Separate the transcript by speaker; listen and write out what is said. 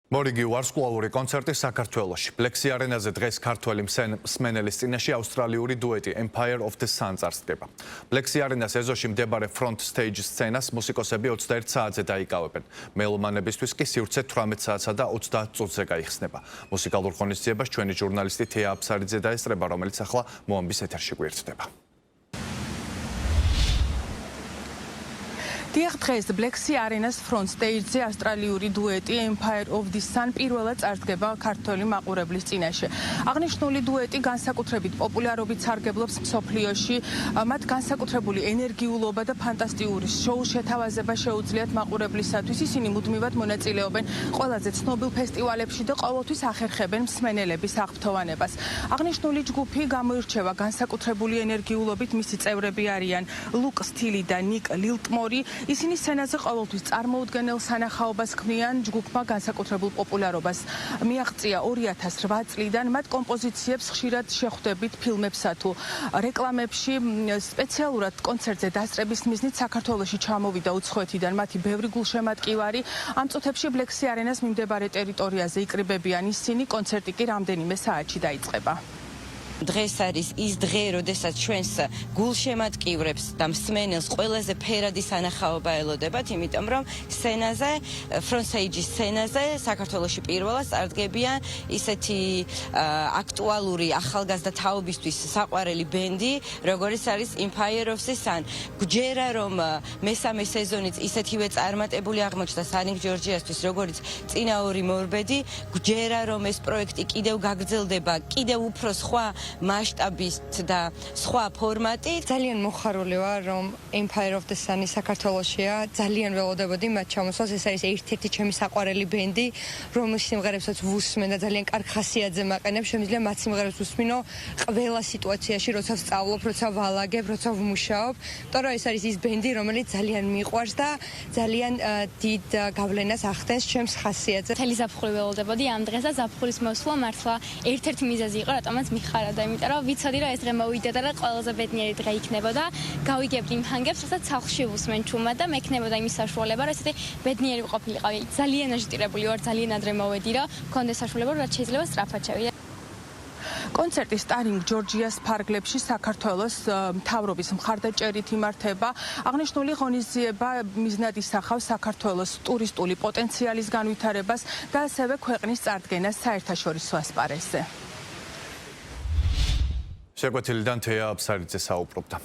Speaker 1: მორიგი ვარსკვლავური კონცერტი საქართველოში. Plexi არენაზე დღეს ქართველი მსმენელის წინაშე ავსტრალიური დუეტი Empire of the Sun წარსდგება. Plexi არენას ეზოში მდებარე front stage სცენას მუსიკოსები 21 საათზე დაიკავებენ. მელომანებისთვის კი სივრცე 18 საათსა და 30 წუთზე გაიხსნება. მუსიკალურ ღონისძიებას ჩვენი ჟურნალისტი თეა აფსარიძე დაესწრება, რომელიც ახლა მოამბის ეთერში გვერდდება.
Speaker 2: დღეს Plexi არენას front stage-ზე ავსტრალიური დუეტი Empire of the Sun პირველად წარსდგება ქართველი მაყურებლის წინაშე. აღნიშნული დუეტი განსაკუთრებით პოპულარობით სარგებლობს მსოფლიოში. მათ განსაკუთრებული ენერგიულობა და ფანტასტიკური შოუს შეთავაზება შეუძლიათ მაყურებლისათვის. ისინი მუდმივად მონაწილეობენ ყველაზე ცნობილ ფესტივალებში და ყოველთვის ახერხებენ მსმენელების აღფრთოვანებას. აღნიშნული ჯგუფი გამოირჩევა განსაკუთრებული ენერგიულობით. მისი წევრები არიან ლუკ სტილი და ნიკ ლილტმორი. ისინი სცენაზე ყოველთვის წარმოუდგენელ სანახაობას ქმნიან. ჯგუფმა განსაკუთრებულ პოპულარობას მიაღწია 2008 წლიდან. მათ კომპოზიციებს ხშირად შეხვდებით ფილმებსა თუ რეკლამებში. სპეციალურად კონცერტზე დასწრების მიზნით საქართველოში ჩამოვიდა უცხოეთიდან მათი ბევრი გულშემატკივარი. ამ წუთებში Plexi არენას მიმდებარე ტერიტორიაზე იკრიბებიან ისინი. კონცერტი კი რამდენიმე საათში დაიწყება.
Speaker 3: დღეს არის ის დღე, როდესაც ჩვენს გულშემატკივრებს და მსმენელს ყველაზე ფერადი სანახაობა ელოდებათ, იმიტომ რომ სცენაზე, front stage-ის სცენაზე საქართველოში პირველად წარდგებიან ისეთი აქტუალური ახალგაზრდა თაობისთვის საყვარელი ბენდი, როგორიც არის Empire of the Sun. გვჯერა რომ მესამე სეზონიც ისეთივე წარმატებული აღმოჩნდა სანინგ ჯორჯიასთვის, როგორც წინა ორი მორბედი. გვჯერა რომ ეს პროექტი კიდევ გაგრძელდება, კიდევ უფრო სხვა მასშტაბით და სხვა ფორმატით.
Speaker 4: ძალიან მოხარული ვარ, რომ Empire of the Sun საქართველოშია. ძალიან ველოდებოდი მათ ჩამოსვლას. ეს არის ერთ-ერთი ჩემი საყვარელი ბენდი, რომლის სიმღერებსაც ვუსმენ და ძალიან კარგ ხასიათზე მაყენებ. შემიძლია მათ სიმღერებს ვუსმინო ყველა სიტუაციაში, როცა ვსწავლობ, როცა ვალაგებ, როცა ვმუშაობ. იმიტომ რომ ეს არის ის ბენდი, რომელიც ძალიან მიყვარს და ძალიან დიდ გავლენას ახდენს ჩემს ხასიათზე.
Speaker 5: მთელი ზაფხული ველოდებოდი ამ დღეს და ზაფხულის მოსვლა მართლა ერთ-ერთი მიზეზი იყო, რატომაც მიხარა. იმიტომ რომ ვიცოდი რომ ეს დღე მოვიდოდა და ყველაზე ბედნიერი დღე იქნებოდა. გავიგებდი იმ ჰანგებს, რასაც სახლში ვუსმენ ჩუმად და მექნებოდა იმის საშუალება, რომ ესეთი ბედნიერი ვყოფილიყავი. ძალიან აჟიტირებული ვარ, ძალიან ადრე მოვედი, რომ მქონდეს საშუალება, რომ რაც შეიძლება სწრაფად შევიდე.
Speaker 2: კონცერტი სტარინგ ჯორჯიას ფარგლებში საქართველოს მთავრობის მხარდაჭერით იმართება. აღნიშნული ღონისძიება მიზნად ისახავს საქართველოს ტურისტული პოტენციალის განვითარებას და ასევე ქვეყნის წარდგენას საერთაშორისო ასპარეზზე.
Speaker 1: შეგვეთილიდან თეა აფსარიძე საუბრობდა.